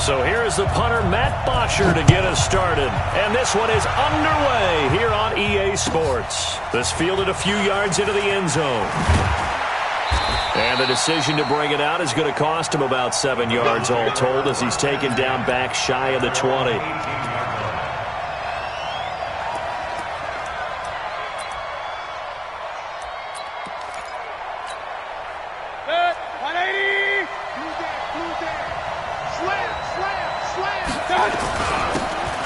So here's the punter, Matt Bosher, to get us started. And this one is underway here on EA Sports. This fielded a few yards into the end zone. And the decision to bring it out is going to cost him about 7 yards all told as he's taken down back shy of the 20.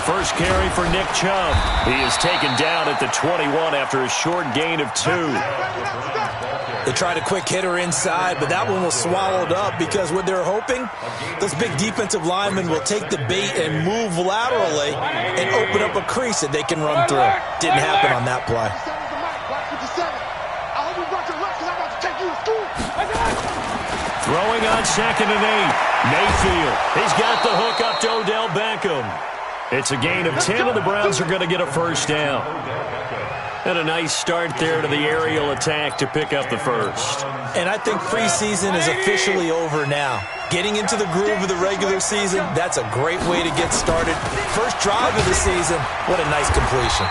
First carry for Nick Chubb. He is taken down at the 21 after a short gain of 2. They tried a quick hitter inside, but that one was swallowed up because what they're hoping, those big defensive linemen will take the bait and move laterally and open up a crease that they can run through. Didn't happen on that play. Throwing on 2nd and 8. Mayfield. He's got the hook up to Odell Beckham. It's a gain of 10, and the Browns are going to get a first down. And a nice start there to the aerial attack to pick up the first. And I think preseason is officially over now. Getting into the groove of the regular season, that's a great way to get started. First drive of the season, what a nice completion.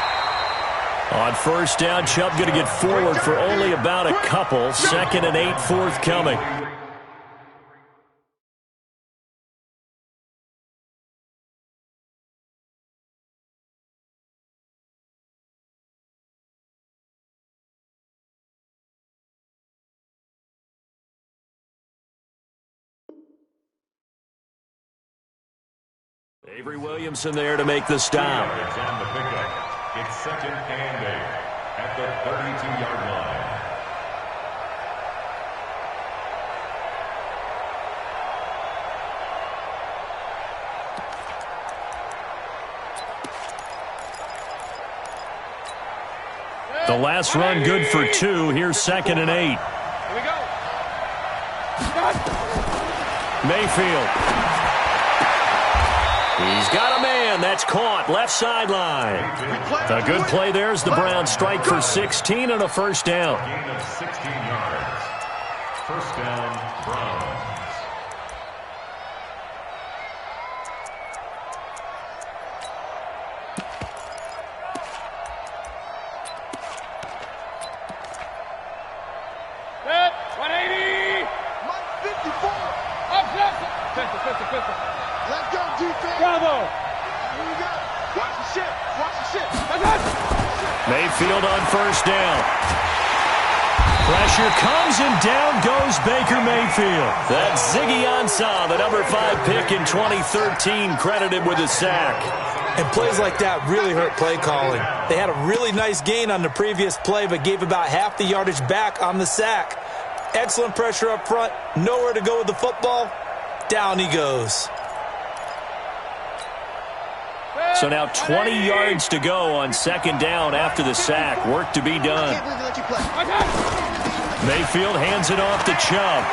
On first down, Chubb going to get forward for only about a couple. 2nd and 8 forthcoming. Avery Williamson there to make the stop. On the pickup. It's 2nd and 8 at the 32-yard line. The last run good for 2. Here's 2nd and 8. Here we go. Mayfield. He's got a man. That's caught. Left sideline. A good play there as the Browns strike for 16 and a first down. Gain of 16 yards. First down, Browns. Set. 180. 54. Up, left. Pistol. Let's go, defense. Bravo. Here we go. Watch the shit. Mayfield on first down. Pressure comes and down goes Baker Mayfield. That's Ziggy Ansah, the number 5 pick in 2013, credited with a sack. And plays like that really hurt play calling. They had a really nice gain on the previous play, but gave about half the yardage back on the sack. Excellent pressure up front. Nowhere to go with the football. Down he goes. So now 20 yards to go on 2nd down after the sack. Work to be done. Mayfield hands it off to Chubb.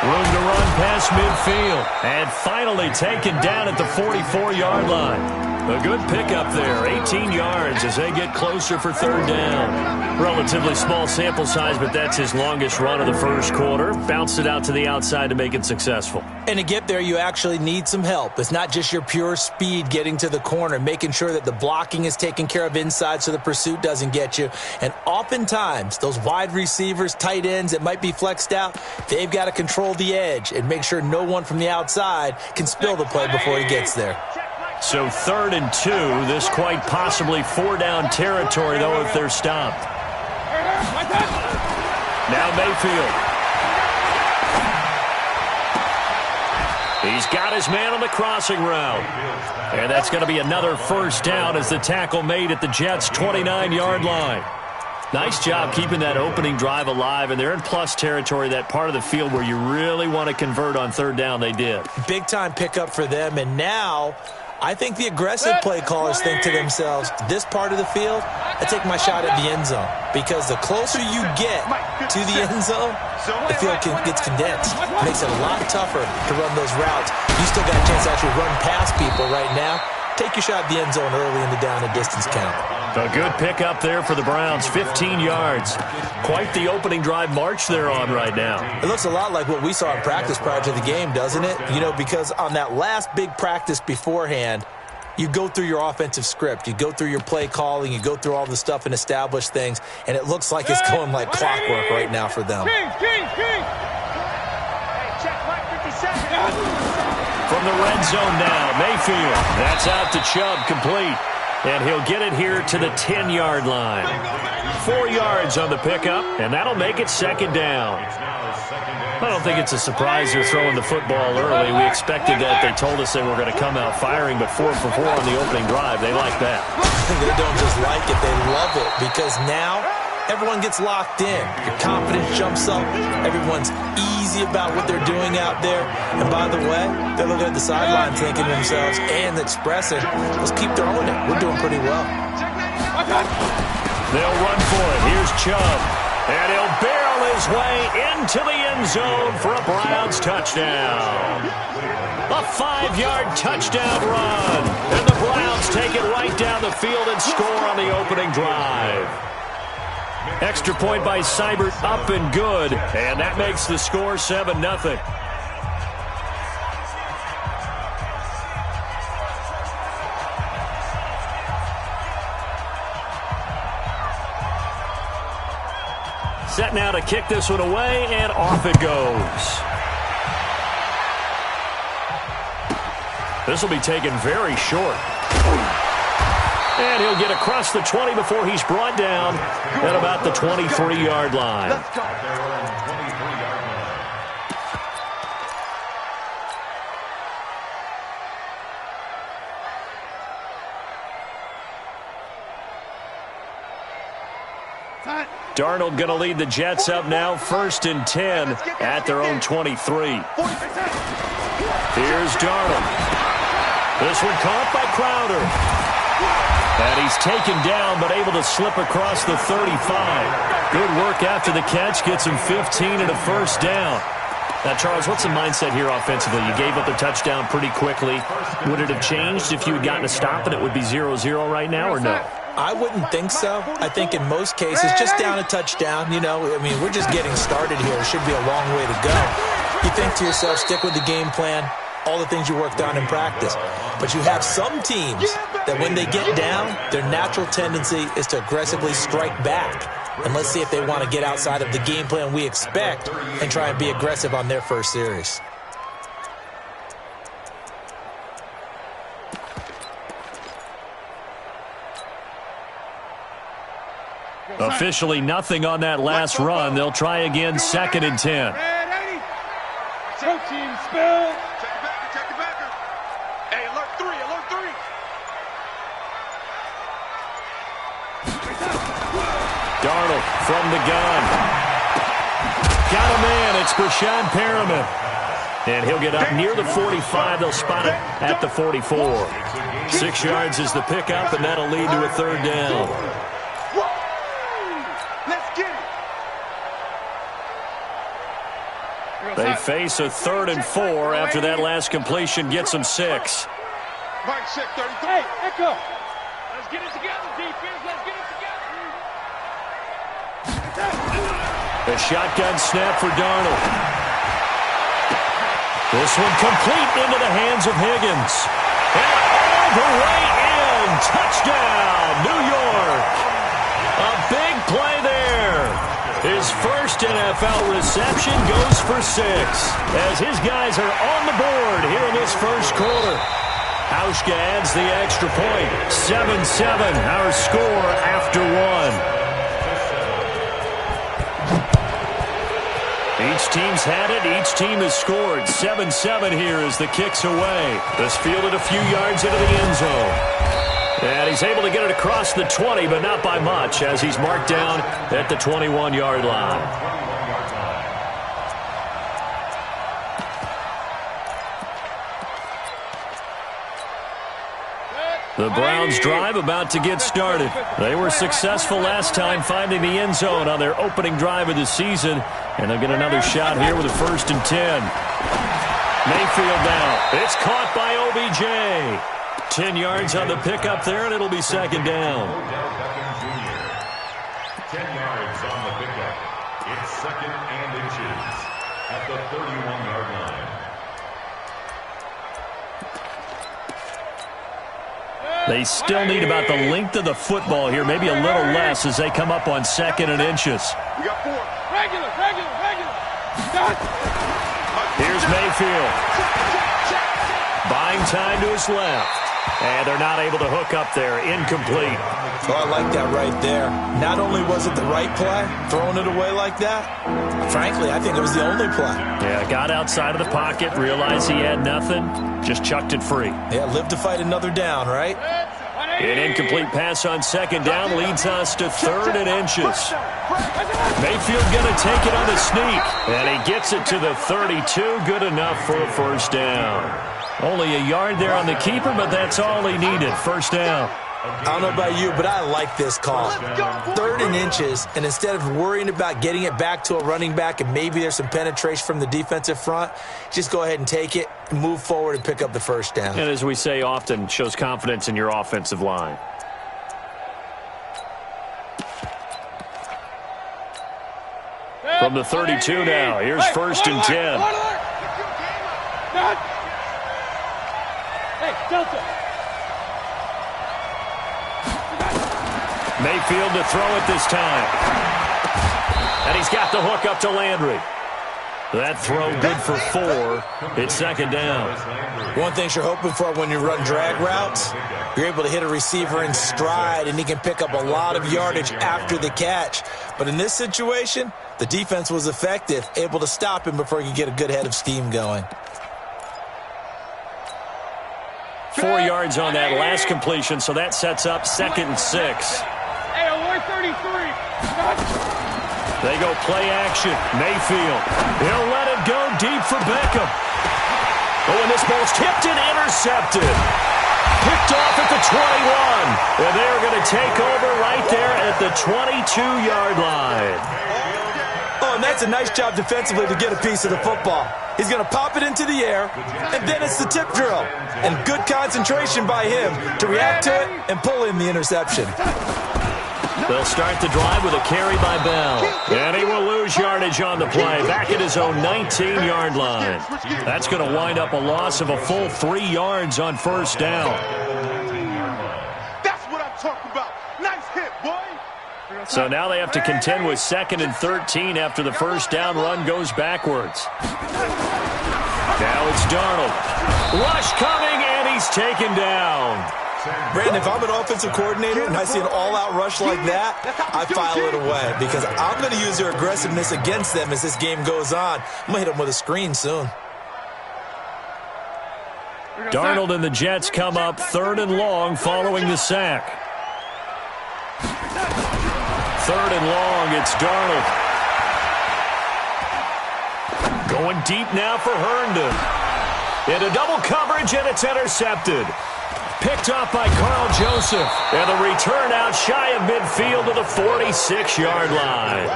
Room to run past midfield. And finally taken down at the 44-yard line. A good pickup there. 18 yards as they get closer for 3rd down. Relatively small sample size, but that's his longest run of the first quarter. Bounced it out to the outside to make it successful. And to get there, you actually need some help. It's not just your pure speed getting to the corner, making sure that the blocking is taken care of inside so the pursuit doesn't get you. And oftentimes, those wide receivers, tight ends that might be flexed out, they've got to control the edge and make sure no one from the outside can spill the play before he gets there. So 3rd and 2. This quite possibly 4-down territory, though, if they're stopped. Now Mayfield. He's got his man on the crossing route. And that's going to be another first down as the tackle made at the Jets' 29-yard line. Nice job keeping that opening drive alive, and they're in plus territory, that part of the field where you really want to convert on 3rd down. They did. Big-time pickup for them, and now I think the aggressive play callers think to themselves, this part of the field, I take my shot at the end zone. Because the closer you get to the end zone, the field gets condensed. Makes it a lot tougher to run those routes. You still got a chance to actually run past people right now. take your shot at the end zone early in the down and distance count. A good pickup there for the Browns, 15 yards. Quite the opening drive march they're on right now. It looks a lot like what we saw in practice prior to the game, doesn't it? You know, because on that last big practice beforehand, you go through your offensive script, you go through your play calling, you go through all the stuff and establish things, and it looks like it's going like clockwork right now for them. King. Hey, check mark 57. From the red zone now, Mayfield. That's out to Chubb, complete. And he'll get it here to the 10-yard line. 4 yards on the pickup, and that'll make it second down. I don't think it's a surprise they're throwing the football early. We expected that. They told us they were going to come out firing, but 4 for 4 on the opening drive. They like that. They don't just like it, they love it, because now everyone gets locked in. Your confidence jumps up. Everyone's easy about what they're doing out there. And by the way, they're looking at the sideline thinking to themselves and expressing, let's keep throwing it. We're doing pretty well. They'll run for it. Here's Chubb. And he'll barrel his way into the end zone for a Browns touchdown. A 5-yard touchdown run. And the Browns take it right down the field and score on the opening drive. Extra point by Seibert, up and good. And that makes the score 7-0. Set now to kick this one away, and off it goes. This will be taken very short. And he'll get across the 20 before he's brought down at about the 23-yard line. Darnold going to lead the Jets up now, 1st and 10 at their own 23. Here's Darnold. This one caught by Crowder. And he's taken down, but able to slip across the 35. Good work after the catch. Gets him 15 and a first down. Now, Charles, what's the mindset here offensively? You gave up the touchdown pretty quickly. Would it have changed if you had gotten a stop and it would be 0-0 right now, or no? I wouldn't think so. I think in most cases, just down a touchdown, you know, I mean, we're just getting started here. It should be a long way to go. You think to yourself, stick with the game plan, all the things you worked on in practice. But you have some teams that when they get down, their natural tendency is to aggressively strike back. And let's see if they want to get outside of the game plan we expect and try and be aggressive on their first series. Officially nothing on that last run. They'll try again, 2nd and 10. Team spill. Check it back. Hey, alert 3. Darnold from the gun. Got a man. It's Brashad Perriman. And he'll get up near the 45. They'll spot it at the 44. 6 yards is the pickup, and that'll lead to a 3rd down. They face a 3rd and 4 after that last completion gets them 6. Mike 633. Hey, Echo. Let's get it together, defense. Let's get it together. A shotgun snap for Darnold. This one complete into the hands of Higgins. And all the way in. Touchdown, New York. A big play there. His first NFL reception goes for 6 as his guys are on the board here in this first quarter. Hauschka adds the extra point. 7-7, our score after 1. Each team's had it. Each team has scored. 7-7 here as the kick's away. This fielded a few yards into the end zone. And he's able to get it across the 20, but not by much, as he's marked down at the 21-yard line. The Browns drive about to get started. They were successful last time finding the end zone on their opening drive of the season, and they'll get another shot here with a 1st and 10. Mayfield now. It's caught by OBJ. 10 yards on the pickup there, and it'll be second down. 10 yards on the pickup. It's second and inches at the 31-yard line. They still need about the length of the football here, maybe a little less as they come up on second and inches. We got 4. Regular. Here's Mayfield. Buying time to his left. And they're not able to hook up there. Incomplete. Oh, I like that right there. Not only was it the right play, throwing it away like that, frankly, I think it was the only play. Yeah, got outside of the pocket, realized he had nothing, just chucked it free. Yeah, live to fight another down, right? An incomplete pass on second down leads us to third and inches. Mayfield going to take it on the sneak. And he gets it to the 32. Good enough for a first down. Only a yard there on the keeper, but that's all he needed. First down. I don't know about you, but I like this call. Third and inches, and instead of worrying about getting it back to a running back and maybe there's some penetration from the defensive front, just go ahead and take it, move forward, and pick up the first down. And as we say often, shows confidence in your offensive line. From the 32 now, here's first and 10. Hey, Delta. Mayfield to throw it this time. And he's got the hook up to Landry. That throw good for 4. It's second down. One thing you're hoping for when you run drag routes, you're able to hit a receiver in stride, and he can pick up a lot of yardage after the catch. But in this situation, the defense was effective, able to stop him before he could get a good head of steam going. 4 yards on that last completion, so that sets up second and 6. Hey, 133. They go play action. Mayfield. He'll let it go deep for Beckham. Oh, and this ball's tipped and intercepted. Picked off at the 21. And they're going to take over right there at the 22-yard line. Oh, and that's a nice job defensively to get a piece of the football. He's going to pop it into the air, and then it's the tip drill. And good concentration by him to react to it and pull in the interception. They'll start the drive with a carry by Bell. And he will lose yardage on the play. Back at his own 19-yard line. That's going to wind up a loss of a full 3 yards on first down. That's what I'm talking about. Nice hit, boy. So now they have to contend with second and 13 after the first down run goes backwards. Now it's Darnold. Rush coming, and he's taken down. Brandon, if I'm an offensive coordinator and I see an all-out rush like that, I file it away because I'm going to use their aggressiveness against them as this game goes on. I'm going to hit them with a screen soon. Darnold and the Jets come up third and long following the sack. Third and long, it's Darnold. Going deep now for Herndon. Into double coverage, and it's intercepted. Picked off by Carl Joseph. And the return out shy of midfield to the 46-yard line.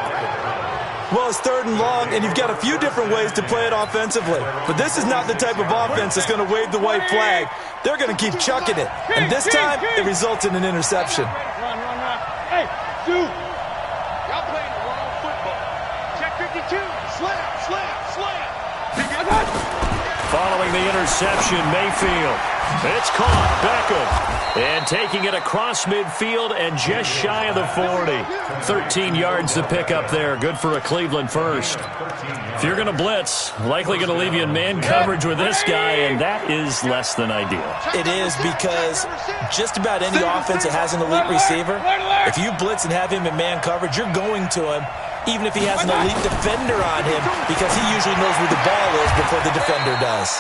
Well, it's third and long, and you've got a few different ways to play it offensively. But this is not the type of offense that's going to wave the white flag. They're going to keep chucking it. And this time, it results in an interception. Run. Hey, dude. Y'all playing the wrong football. Check 52. Slam. Following the interception, Mayfield. It's caught. Beckham. And taking it across midfield and just shy of the 40. 13 yards to pick up there. Good for a Cleveland first. If you're going to blitz, likely going to leave you in man coverage with this guy, and that is less than ideal. It is because just about any offense that has an elite receiver, if you blitz and have him in man coverage, you're going to him, even if he has an elite defender on him, because he usually knows where the ball is before the defender does.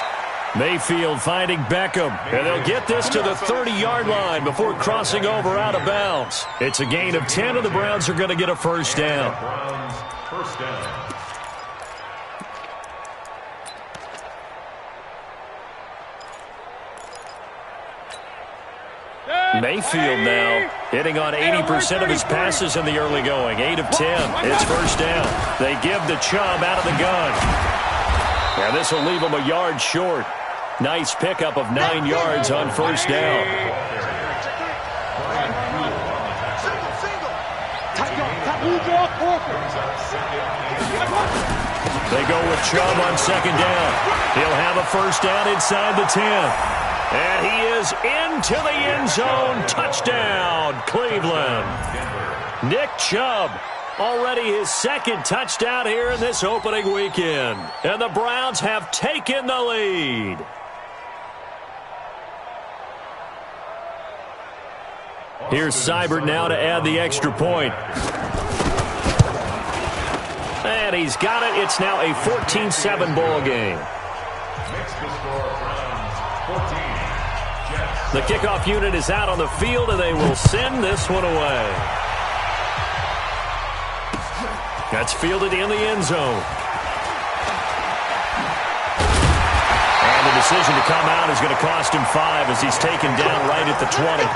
Mayfield finding Beckham, and they'll get this to the 30-yard line before crossing over out of bounds. It's a gain of 10, and the Browns are going to get a first down. First down. Mayfield now hitting on 80% of his passes in the early going. 8 of 10. It's first down. They give the Chubb out of the gun. And this will leave him a yard short. Nice pickup of 9 yards on first down. They go with Chubb on second down. He'll have a first down inside the 10. And he is into the end zone. Touchdown, Cleveland. Nick Chubb, already his second touchdown here in this opening weekend. And the Browns have taken the lead. Here's Seibert now to add the extra point. And he's got it. It's now a 14-7 ball game. The kickoff unit is out on the field, and they will send this one away. That's fielded in the end zone. And the decision to come out is going to cost him 5 as he's taken down right at the 20.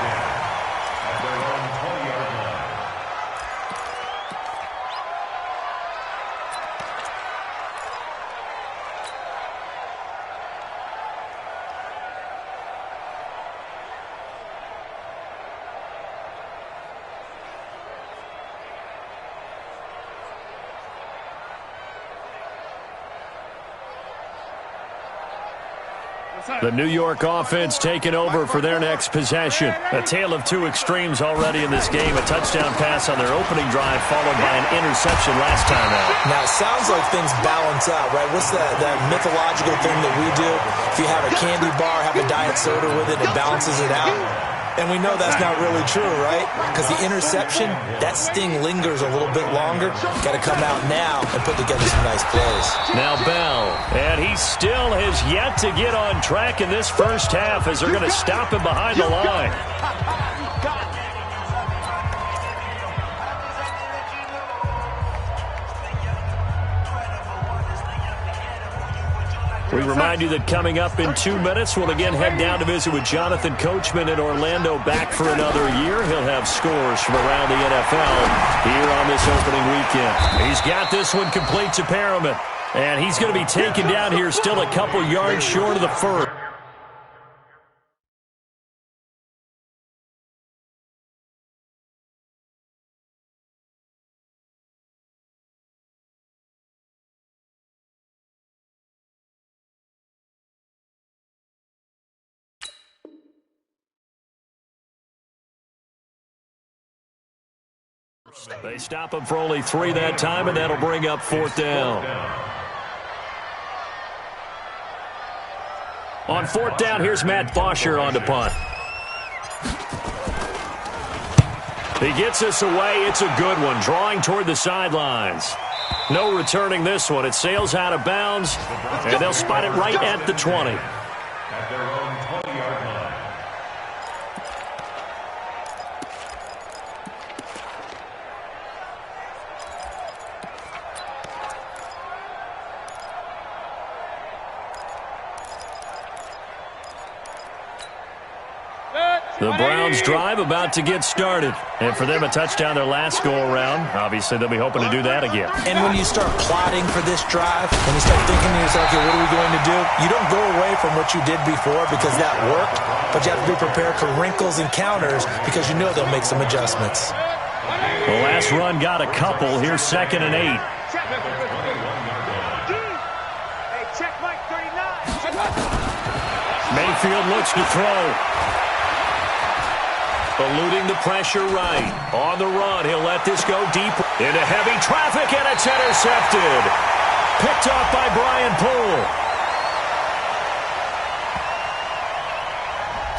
The New York offense taking over for their next possession. A tale of two extremes already in this game. A touchdown pass on their opening drive followed by an interception last time out. Now, it sounds like things balance out, right? What's that mythological thing that we do? If you have a candy bar, have a diet soda with it, it balances it out. And we know that's not really true, right? Because the interception, that sting lingers a little bit longer. Got to come out now and put together some nice plays. Now Bell, and he still has yet to get on track in this first half as they're going to stop him behind the line. We remind you that coming up in 2 minutes, we'll again head down to visit with Jonathan Coachman in Orlando, back for another year. He'll have scores from around the NFL here on this opening weekend. He's got this one complete to Perriman, and he's going to be taken down here still a couple yards short of the first. They stop him for only 3 that time, and that'll bring up 4th down. On 4th down, here's Matt Bosher on the punt. He gets us away. It's a good one, drawing toward the sidelines. No returning this one. It sails out of bounds, and they'll spot it right at the 20. At their own 20-yard line. The Browns drive about to get started. And for them, a touchdown their last go-around. Obviously, they'll be hoping to do that again. And when you start plotting for this drive, when you start thinking to yourself, okay, what are we going to do? You don't go away from what you did before because that worked, but you have to be prepared for wrinkles and counters because you know they'll make some adjustments. The last run got a couple. Here's 2nd and 8. Mayfield looks to throw. Eluding the pressure right. On the run, he'll let this go deep into heavy traffic, and it's intercepted. Picked off by Brian Poole.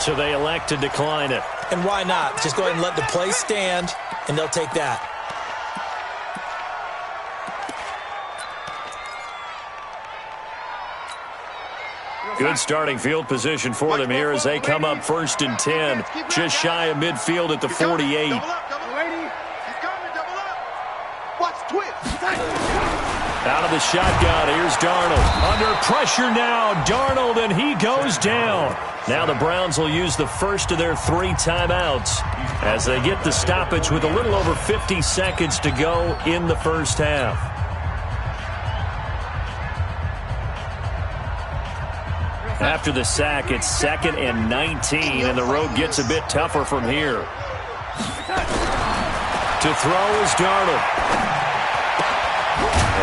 So they elect to decline it. And why not? Just go ahead and let the play stand, and they'll take that. Good starting field position for them here as they come up 1st and 10. Just shy of midfield at the 48. Out of the shotgun, here's Darnold. Under pressure now, Darnold, and he goes down. Now the Browns will use the first of their 3 timeouts as they get the stoppage with a little over 50 seconds to go in the first half. After the sack, it's 2nd and 19, and the road gets a bit tougher from here. To throw is Darnold.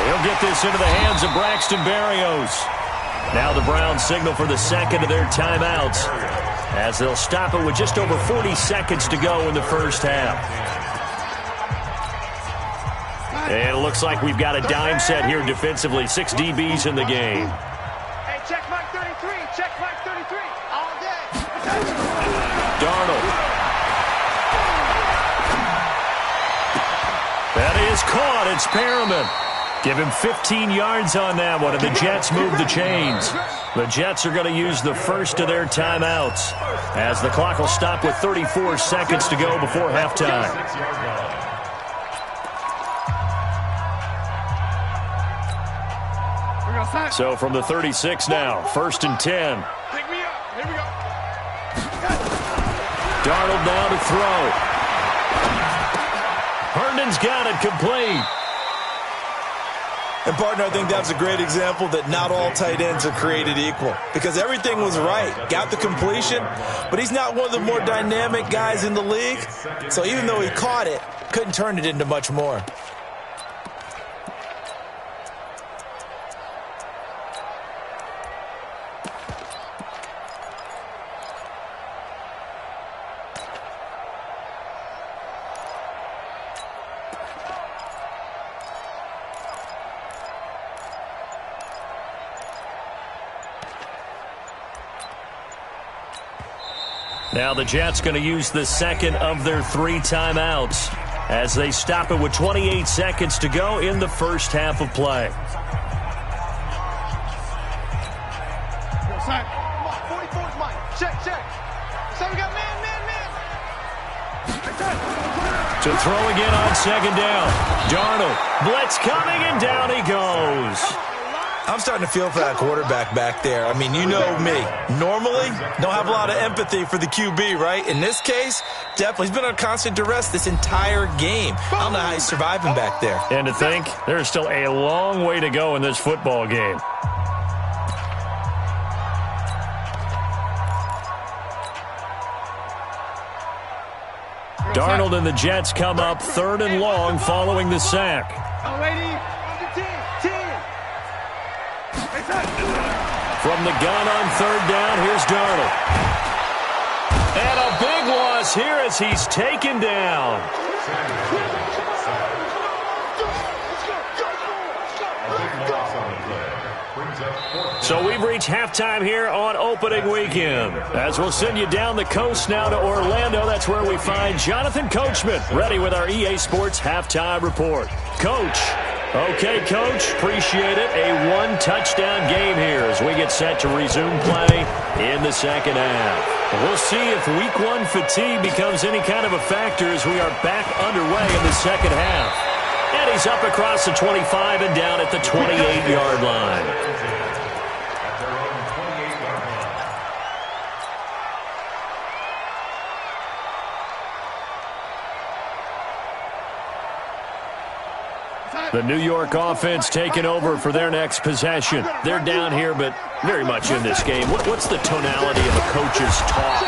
He'll get this into the hands of Braxton Berrios. Now the Browns signal for the second of their timeouts as they'll stop it with just over 40 seconds to go in the first half. And it looks like we've got a dime set here defensively. 6 DBs in the game. Hey, check Mike 33. Check Mike 33. All day. Darnold. That is caught. It's Perriman. Give him 15 yards on that one, and the Jets move the chains. The Jets are going to use the first of their timeouts as the clock will stop with 34 seconds to go before halftime. So from the 36 now, 1st and 10. Pick me up. Here we go. Darnold now to throw. Herndon's got it complete. And, partner, I think that's a great example that not all tight ends are created equal because everything was right. Got the completion, but he's not one of the more dynamic guys in the league. So even though he caught it, couldn't turn it into much more. Now the Jets going to use the second of their 3 timeouts as they stop it with 28 seconds to go in the first half of play. Come on, 44's Mike. Check. So we got man. To throw again on 2nd down. Darnold. Blitz coming, and down he goes. I'm starting to feel for that quarterback back there. I mean, you know me. Normally, don't have a lot of empathy for the QB, right? In this case, definitely. He's been on constant duress this entire game. I don't know how he's surviving back there. And to think, there's still a long way to go in this football game. Darnold and the Jets come up 3rd and long following the sack. From the gun on 3rd down, here's Darnold. And a big loss here as he's taken down. So we've reached halftime here on opening weekend. As we'll send you down the coast now to Orlando, that's where we find Jonathan Coachman ready with our EA Sports halftime report. Coach. Okay, Coach, appreciate it. A 1-touchdown game here as we get set to resume play in the second half. We'll see if Week 1 fatigue becomes any kind of a factor as we are back underway in the second half. And he's up across the 25 and down at the 28-yard line. The New York offense taking over for their next possession. They're down here, but very much in this game. What's the tonality of a coach's talk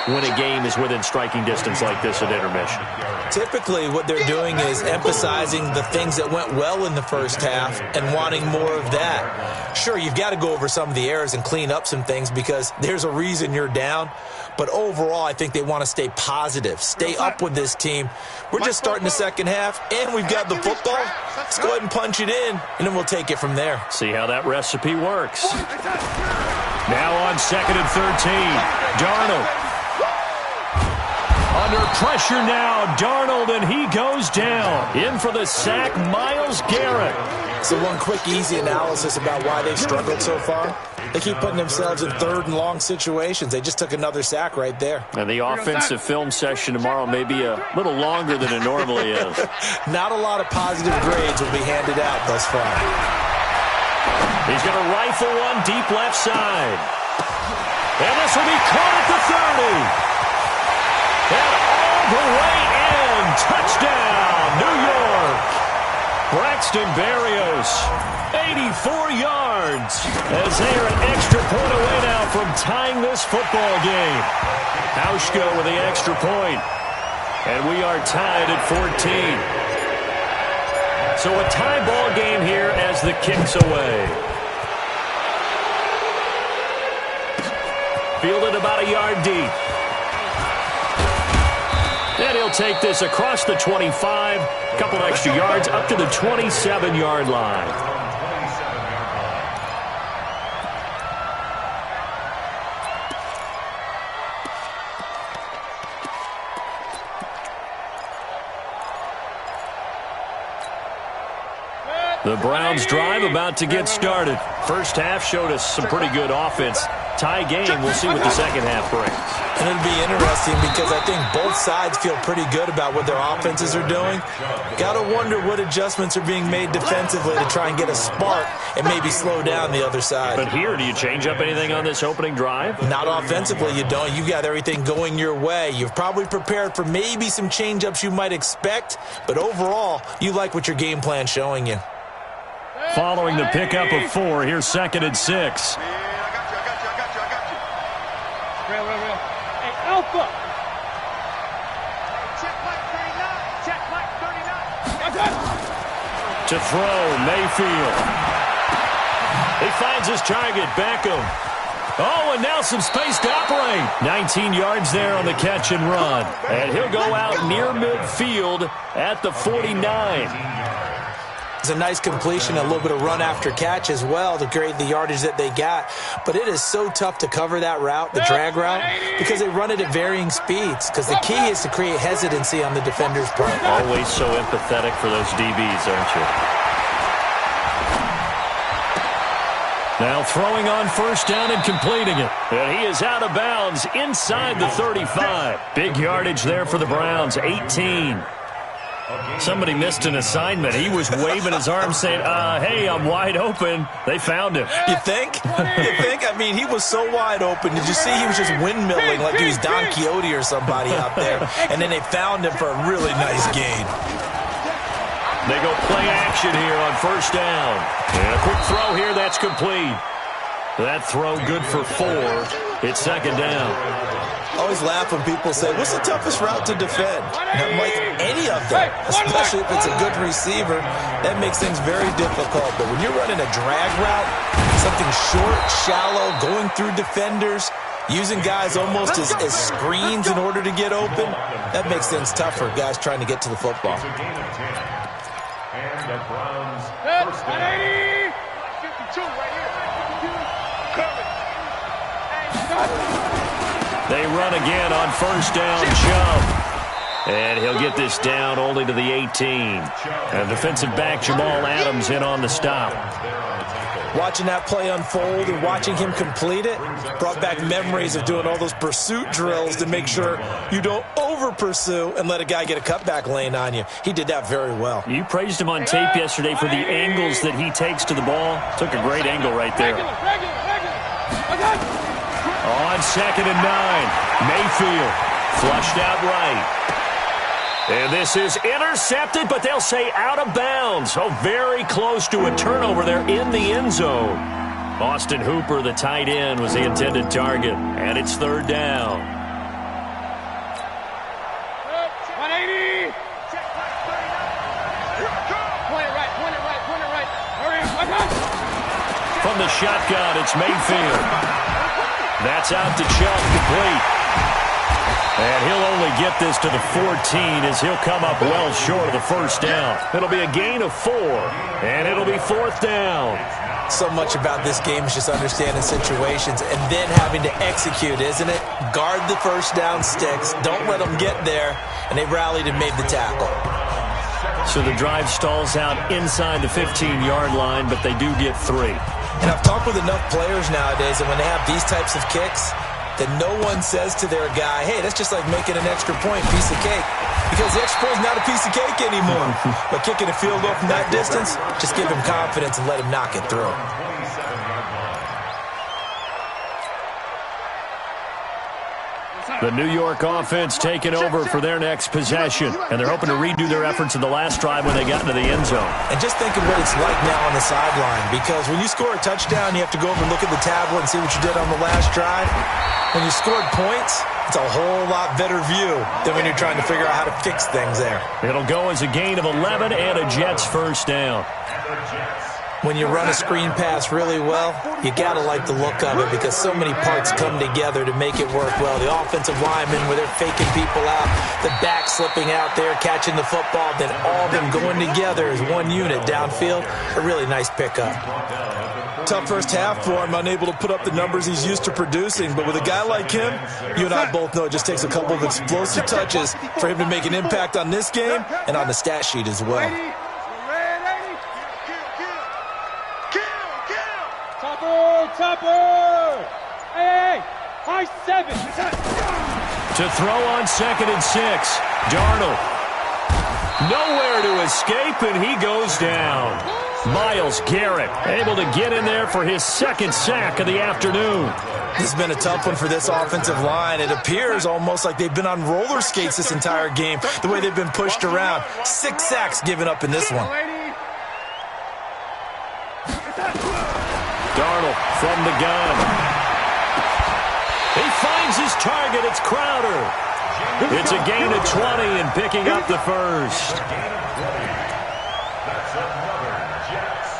when a game is within striking distance like this at intermission? Typically, what they're doing is emphasizing the things that went well in the first half and wanting more of that. Sure, you've got to go over some of the errors and clean up some things because there's a reason you're down. But overall, I think they want to stay positive, stay up with this team. We're just starting the second half, and we've got the football. Let's go ahead and punch it in, and then we'll take it from there. See how that recipe works. Now on 2nd and 13, Darnold. Under pressure now, Darnold, and he goes down. In for the sack, Myles Garrett. So one quick, easy analysis about why they've struggled so far. They keep putting themselves in 3rd and long situations. They just took another sack right there. And the offensive film session tomorrow may be a little longer than it normally is. Not a lot of positive grades will be handed out thus far. He's going to rifle one deep left side. And this will be caught at the 30. And all the way in. Touchdown, New York. Braxton Berrios. 84 yards as they are an extra point away now from tying this football game. Hauschka with the extra point. And we are tied at 14. So a tie ball game here as the kick's away. Fielded about a yard deep. And he'll take this across the 25. A couple extra yards up to the 27-yard line. The Browns drive about to get started. First half showed us some pretty good offense. Tie game, we'll see what the second half brings. And it'll be interesting because I think both sides feel pretty good about what their offenses are doing. Got to wonder what adjustments are being made defensively to try and get a spark and maybe slow down the other side. But here, do you change up anything on this opening drive? Not offensively, you don't. You've got everything going your way. You've probably prepared for maybe some change-ups you might expect, but overall, you like what your game plan's showing you. Following the pickup of 4, here's 2nd and 6. I got you. Real. Hey, Alpha. Check like 39. To throw, Mayfield. He finds his target, Beckham. Oh, and now some space to operate. 19 yards there on the catch and run. And he'll go out near midfield at the 49. It's a nice completion, a little bit of run after catch as well to create the yardage that they got. But it is so tough to cover that route, the drag route, because they run it at varying speeds. Because the key is to create hesitancy on the defender's part. Always so empathetic for those DBs, aren't you? Now throwing on first down and completing it. And he is out of bounds inside the 35. Big yardage there for the Browns, 18. Somebody missed an assignment. He was waving his arms saying, hey, I'm wide open. They found him. You think? I mean, he was so wide open. Did you see he was just windmilling like he was Don Quixote or somebody out there? And then they found him for a really nice gain. They go play action here on first down. And a quick throw here, that's complete. That throw good for 4. It's 2nd down. I always laugh when people say, what's the toughest route to defend? And I'm like, any of them, especially if it's a good receiver. That makes things very difficult. But when you're running a drag route, something short, shallow, going through defenders, using guys almost as screens in order to get open, that makes things tough for guys trying to get to the football. And the Browns first down. 52 right here. 52. They run again on first down, Chubb. And he'll get this down only to the 18. And defensive back Jamal Adams in on the stop. Watching that play unfold and watching him complete it brought back memories of doing all those pursuit drills to make sure you don't over-pursue and let a guy get a cutback lane on you. He did that very well. You praised him on tape yesterday for the angles that he takes to the ball. Took a great angle right there. On 2nd and 9, Mayfield flushed out right. And this is intercepted, but they'll say out of bounds. Oh, very close to a turnover there in the end zone. Austin Hooper, the tight end, was the intended target. And it's 3rd down. 180. Point it right. Hurry. From the shotgun, it's Mayfield. That's out to Chubb, complete. And he'll only get this to the 14 as he'll come up well short of the first down. It'll be a gain of 4, and it'll be 4th down. So much about this game is just understanding situations and then having to execute, isn't it? Guard the first down sticks. Don't let them get there. And they rallied and made the tackle. So the drive stalls out inside the 15-yard line, but they do get 3. And I've talked with enough players nowadays, and when they have these types of kicks, that no one says to their guy, hey, that's just like making an extra point, piece of cake. Because the extra point is not a piece of cake anymore. But kicking a field goal from that distance, just give him confidence and let him knock it through. The New York offense taking over for their next possession, and they're hoping to redo their efforts in the last drive when they got into the end zone. And just think of what it's like now on the sideline, because when you score a touchdown, you have to go over and look at the tablet and see what you did on the last drive. When you scored points, it's a whole lot better view than when you're trying to figure out how to fix things there. It'll go as a gain of 11 and a Jets first down. When you run a screen pass really well, you got to like the look of it because so many parts come together to make it work well. The offensive linemen, where they're faking people out, the back slipping out there, catching the football, then all of them going together as one unit downfield. A really nice pickup. Tough first half for him, unable to put up the numbers he's used to producing. But with a guy like him, you and I both know it just takes a couple of explosive touches for him to make an impact on this game and on the stat sheet as well. Topper! Hey, high 7. To throw on 2nd and 6. Darnold. Nowhere to escape, and he goes down. Myles Garrett able to get in there for his 2nd sack of the afternoon. This has been a tough one for this offensive line. It appears almost like they've been on roller skates this entire game, the way they've been pushed around. 6 sacks given up in this one. Darnold from the gun. He finds his target. It's Crowder. It's a gain of 20 and picking up the first. That's another Jets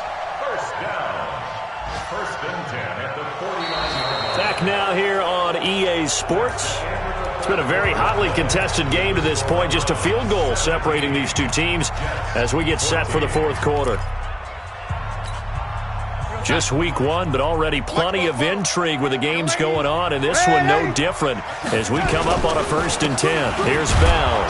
first down. 1st and 10 at the 49-yard line. Back now here on EA Sports. It's been a very hotly contested game to this point. Just a field goal separating these two teams as we get set for the 4th quarter. Just week 1, but already plenty of intrigue with the games going on, and this one no different as we come up on a 1st and 10. Here's Bell.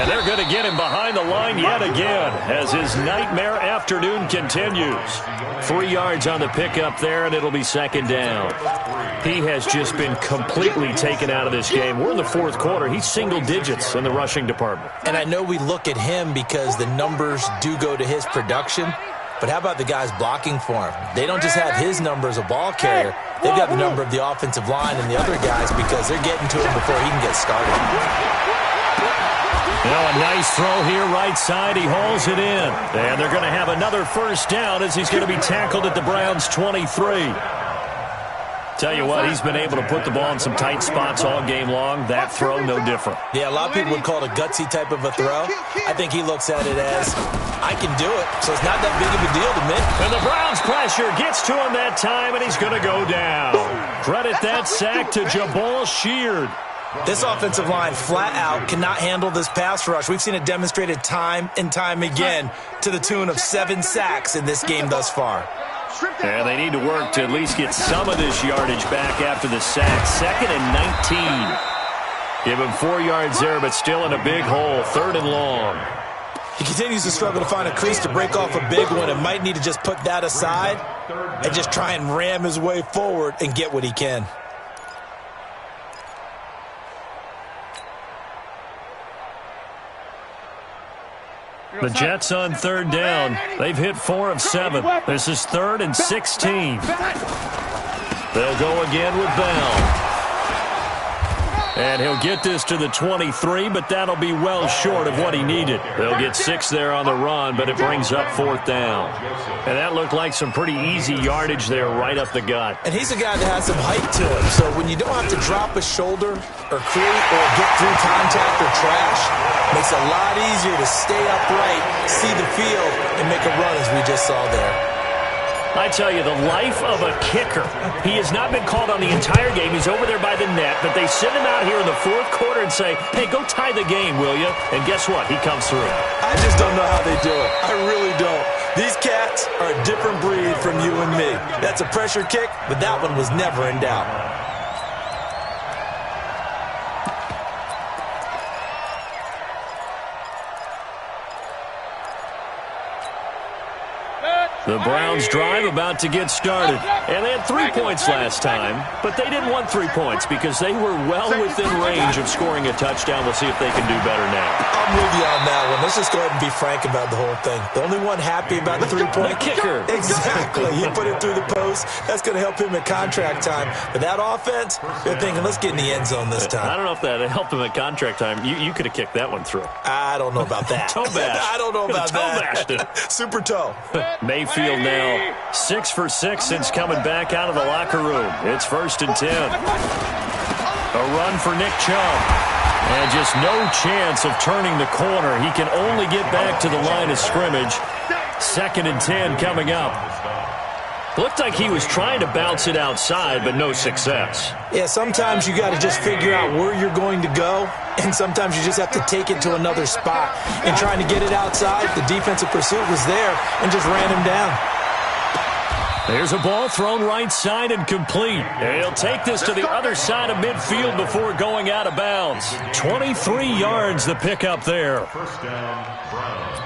And they're going to get him behind the line yet again as his nightmare afternoon continues. 3 yards on the pickup there, and it'll be 2nd down. He has just been completely taken out of this game. We're in the 4th quarter. He's single digits in the rushing department. And I know we look at him because the numbers do go to his production. But how about the guys blocking for him? They don't just have his number as a ball carrier. They've got the number of the offensive line and the other guys because they're getting to him before he can get started. Now a nice throw here right side. He hauls it in. And they're going to have another first down as he's going to be tackled at the Browns' 23. Tell you what, he's been able to put the ball in some tight spots all game long. That throw, no different. Yeah, a lot of people would call it a gutsy type of a throw. I think he looks at it as, I can do it, so it's not that big of a deal to me. And the Browns' pressure gets to him that time, and he's going to go down. Credit that sack to Jabal Sheard. This offensive line flat out cannot handle this pass rush. We've seen it demonstrated time and time again to the tune of 7 sacks in this game thus far. And they need to work to at least get some of this yardage back after the sack. 2nd and 19. Give him 4 yards there, but still in a big hole. 3rd and long. He continues to struggle to find a crease to break off a big one and might need to just put that aside and just try and ram his way forward and get what he can. The Jets on 3rd down. They've hit 4 of 7. This is 3rd and 16. They'll go again with Bell. And he'll get this to the 23, but that'll be well short of what he needed. They'll get 6 there on the run, but it brings up 4th down. And that looked like some pretty easy yardage there right up the gut. And he's a guy that has some height to him, so when you don't have to drop a shoulder or create or get through contact or trash, it makes it a lot easier to stay upright, see the field, and make a run as we just saw there. I tell you, the life of a kicker. He has not been called on the entire game. He's over there by the net, but they send him out here in the 4th quarter and say, hey, go tie the game, will you? And guess what? He comes through. I just don't know how they do it. I really don't. These cats are a different breed from you and me. That's a pressure kick, but that one was never in doubt. The Browns drive about to get started. And they had 3 points last time, but they didn't want 3 points because they were well within range of scoring a touchdown. We'll see if they can do better now. I'm with you on that one. Let's just go ahead and be frank about the whole thing. The only one happy about the 3-point kicker. Exactly. He put it through the post. That's going to help him at contract time. But that offense, they're thinking, let's get in the end zone this time. I don't know if that helped him at contract time. You could have kicked that one through. I don't know about that. Toe bash. I don't know about toe bashed it. Super toe. Mayfield now 6 for 6 since coming back out of the locker room. It's 1st and 10. A run for Nick Chubb. And just no chance of turning the corner. He can only get back to the line of scrimmage. 2nd and 10 coming up. Looked like he was trying to bounce it outside, but no success. Yeah, sometimes you got to just figure out where you're going to go, and sometimes you just have to take it to another spot. And trying to get it outside, the defensive pursuit was there and just ran him down. There's a ball thrown right side and complete. And he'll take this to the other side of midfield before going out of bounds. 23 yards the pickup there. First down, Browns.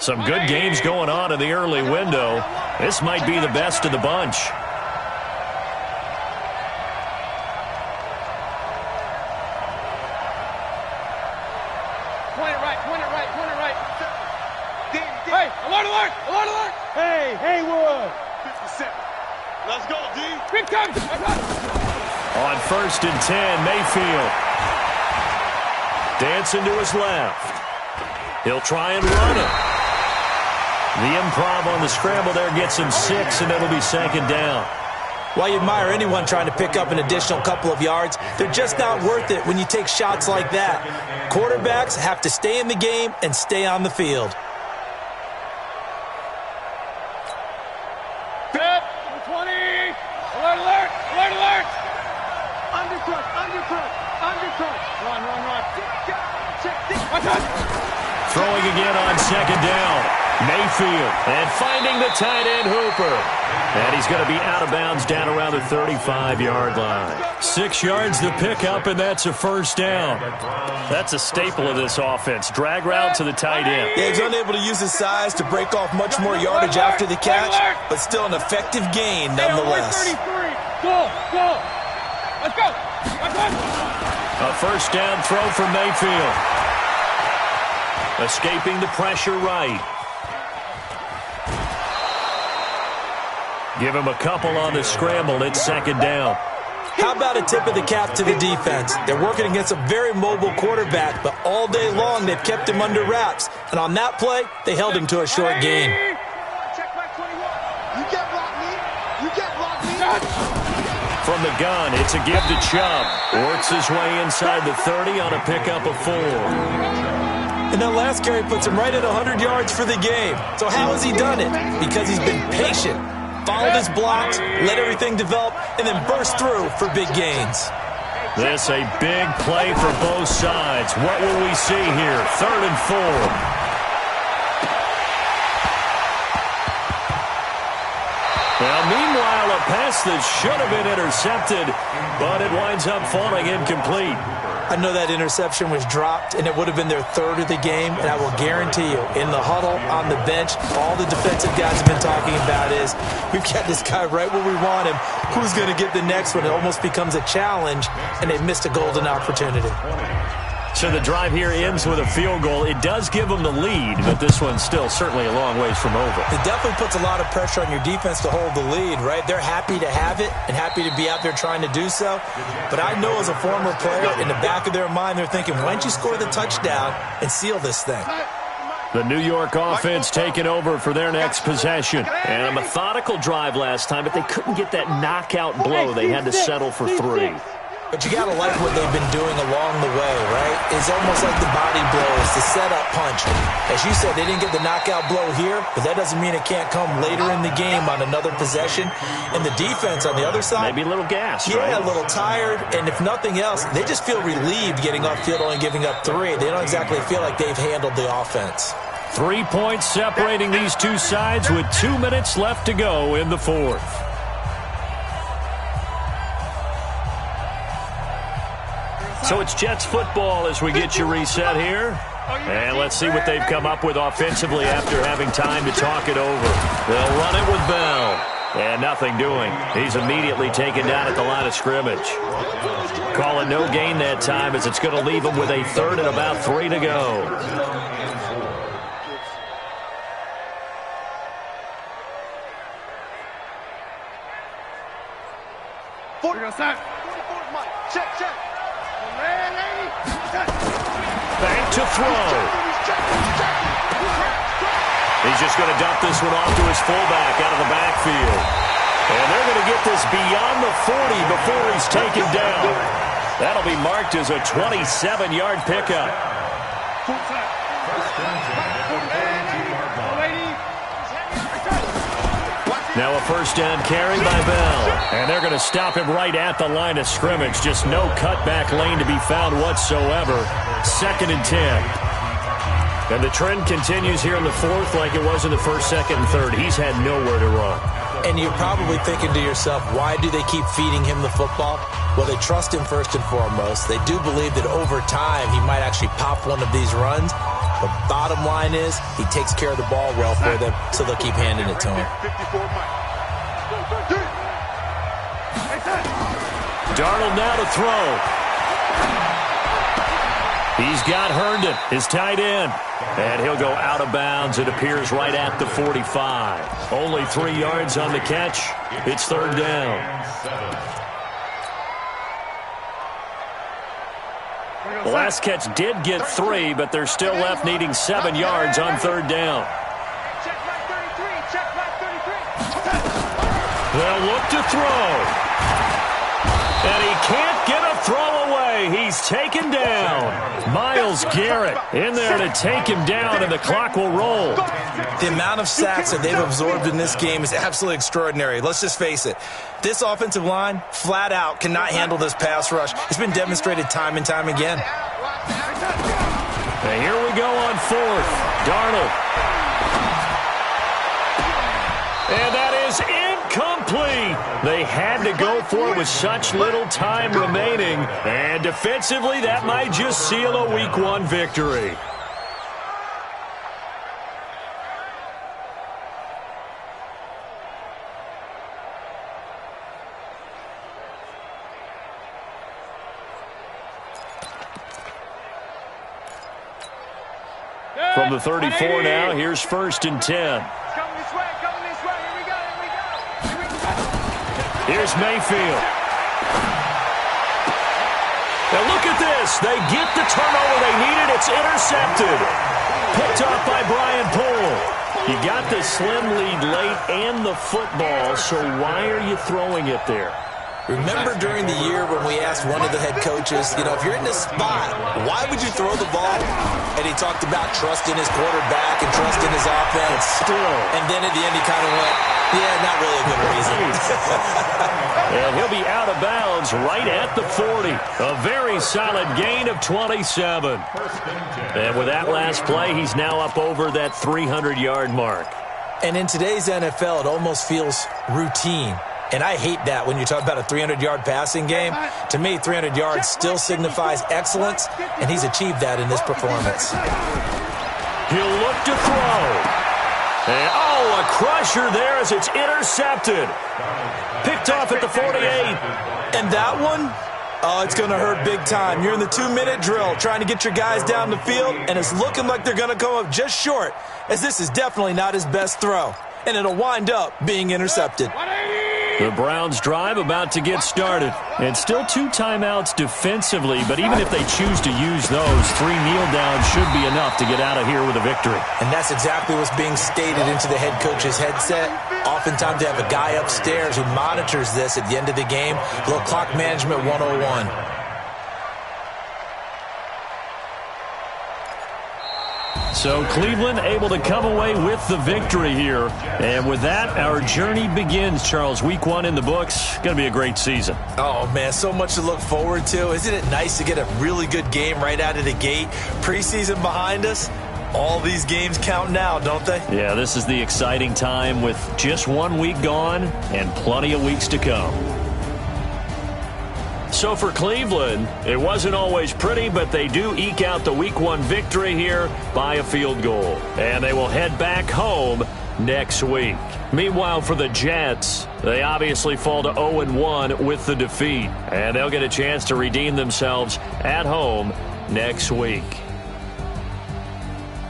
Some good games going on in the early window. This might be the best of the bunch. Point it right. Hey, alert! Hey, Haywood. 57. Let's go, D. Big time. On 1st and 10, Mayfield. Dancing to his left. He'll try and run it. The improv on the scramble there gets him 6, and it'll be 2nd down. While you admire anyone trying to pick up an additional couple of yards, they're just not worth it when you take shots like that. Quarterbacks have to stay in the game and stay on the field. Set. 20. Alert. Undercut. Run. Watch out. Throwing again on 2nd down. Mayfield, and finding the tight end Hooper. And he's going to be out of bounds down around the 35-yard line. 6 yards the pickup, and that's a 1st down. That's a staple of this offense. Drag route to the tight end. Yeah, he's unable to use his size to break off much more yardage after the catch, but still an effective gain nonetheless. 33. Go. Let's go. A 1st down throw from Mayfield. Escaping the pressure right. Give him a couple on the scramble. It's 2nd down. How about a tip of the cap to the defense? They're working against a very mobile quarterback, but all day long they've kept him under wraps. And on that play, they held him to a short gain. Check back 21. You get blocked me. From the gun, it's a give to Chubb. Works his way inside the 30 on a pickup of 4. And that last carry puts him right at 100 yards for the game. So how has he done it? Because he's been patient, followed his blocks, let everything develop, and then burst through for big gains. This a big play for both sides. What will we see here? 3rd and 4. Now, meanwhile, a pass that should have been intercepted, but it winds up falling incomplete. I know that interception was dropped, and it would have been their 3rd of the game, and I will guarantee you, in the huddle, on the bench, all the defensive guys have been talking about is, we've got this guy right where we want him. Who's going to get the next one? It almost becomes a challenge, and they've missed a golden opportunity. So the drive here ends with a field goal. It does give them the lead, but this one's still certainly a long ways from over. It definitely puts a lot of pressure on your defense to hold the lead, right? They're happy to have it and happy to be out there trying to do so. But I know as a former player, in the back of their mind, they're thinking, why don't you score the touchdown and seal this thing? The New York offense taking over for their next possession. And a methodical drive last time, but they couldn't get that knockout blow. They had to settle for 3. But you got to like what they've been doing along the way, right? It's almost like the body blows, the setup punch. As you said, they didn't get the knockout blow here, but that doesn't mean it can't come later in the game on another possession. And the defense on the other side, maybe a little gas, yeah, right? A little tired. And if nothing else, they just feel relieved getting off field only giving up 3. They don't exactly feel like they've handled the offense. 3 points separating these two sides with 2 minutes left to go in the 4th. So it's Jets football as we get you reset here. And let's see what they've come up with offensively after having time to talk it over. They'll run it with Bell. And nothing doing. He's immediately taken down at the line of scrimmage. Call it no gain that time as it's going to leave him with a third and about 3 to go. Back to throw. He's just going to dump this one off to his fullback out of the backfield. And they're going to get this beyond the 40 before he's taken down. That'll be marked as a 27-yard pickup. Now a first down carry by Bell. And they're going to stop him right at the line of scrimmage. Just no cutback lane to be found whatsoever. 2nd and 10. And the trend continues here in the fourth like it was in the first, second, and third. He's had nowhere to run. And you're probably thinking to yourself, why do they keep feeding him the football? Well, they trust him first and foremost. They do believe that over time he might actually pop one of these runs. The bottom line is he takes care of the ball well for them, so they'll keep handing it to him. Darnold now to throw. He's got Herndon, his tight end. And he'll go out of bounds, it appears, right at the 45. Only 3 yards on the catch. It's third down. The last catch did get 3, but they're still left needing 7 yards on third down. They'll look to throw. And he can't get a throw away. He's taken down. Myles Garrett in there to take him down, and the clock will roll. The amount of sacks that they've absorbed in this game is absolutely extraordinary. Let's just face it. This offensive line, flat out, cannot handle this pass rush. It's been demonstrated time and time again. And here we go on fourth. Darnold. And that is incomplete. They had to go for it with such little time remaining. And defensively, that might just seal a Week 1 victory. From the 34 now, here's 1st and 10. Here's Mayfield. Now look at this. They get the turnover they needed. It's intercepted. Picked off by Brian Poole. You got the slim lead late and the football, so why are you throwing it there? Remember during the year when we asked one of the head coaches, if you're in this spot, why would you throw the ball? And he talked about trusting his quarterback and trusting his offense. And then at the end he kind of went, yeah, not really a good reason. And he'll be out of bounds right at the 40. A very solid gain of 27. And with that last play, he's now up over that 300-yard mark. And in today's NFL, it almost feels routine. And I hate that when you talk about a 300-yard passing game. To me, 300 yards still signifies excellence, and he's achieved that in this performance. He'll look to throw. And, a crusher there as it's intercepted. Picked off at the 48. And that one, it's going to hurt big time. You're in the 2-minute drill trying to get your guys down the field, and it's looking like they're going to come up just short, as this is definitely not his best throw. And it'll wind up being intercepted. The Browns drive about to get started. And still 2 timeouts defensively, but even if they choose to use those, 3 kneel downs should be enough to get out of here with a victory. And that's exactly what's being stated into the head coach's headset. Oftentimes they have a guy upstairs who monitors this at the end of the game. A little clock management 101. So Cleveland able to come away with the victory here. And with that, our journey begins, Charles. Week 1 in the books. Going to be a great season. Oh, man, so much to look forward to. Isn't it nice to get a really good game right out of the gate? Preseason behind us. All these games count now, don't they? Yeah, this is the exciting time with just 1 week gone and plenty of weeks to come. So for Cleveland, it wasn't always pretty, but they do eke out the Week 1 victory here by a field goal. And they will head back home next week. Meanwhile, for the Jets, they obviously fall to 0-1 with the defeat. And they'll get a chance to redeem themselves at home next week.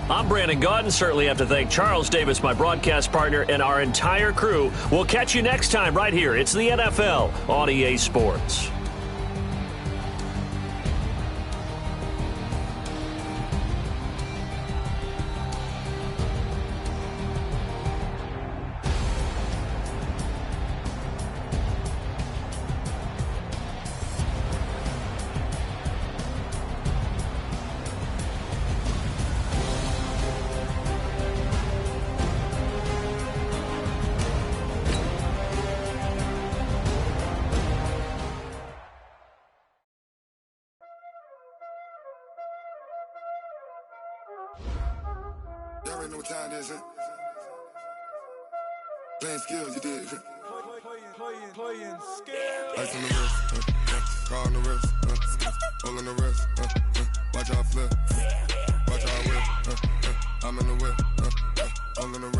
I'm Brandon Gaudin. Certainly have to thank Charles Davis, my broadcast partner, and our entire crew. We'll catch you next time right here. It's the NFL on EA Sports. Y'all already know what time it is, huh? Playing skills, you did. Playing skills. Ice on the wrist, car on the wrist, hole on the wrist, watch out flip, watch out whip, I'm in the whip, hole in the wrist.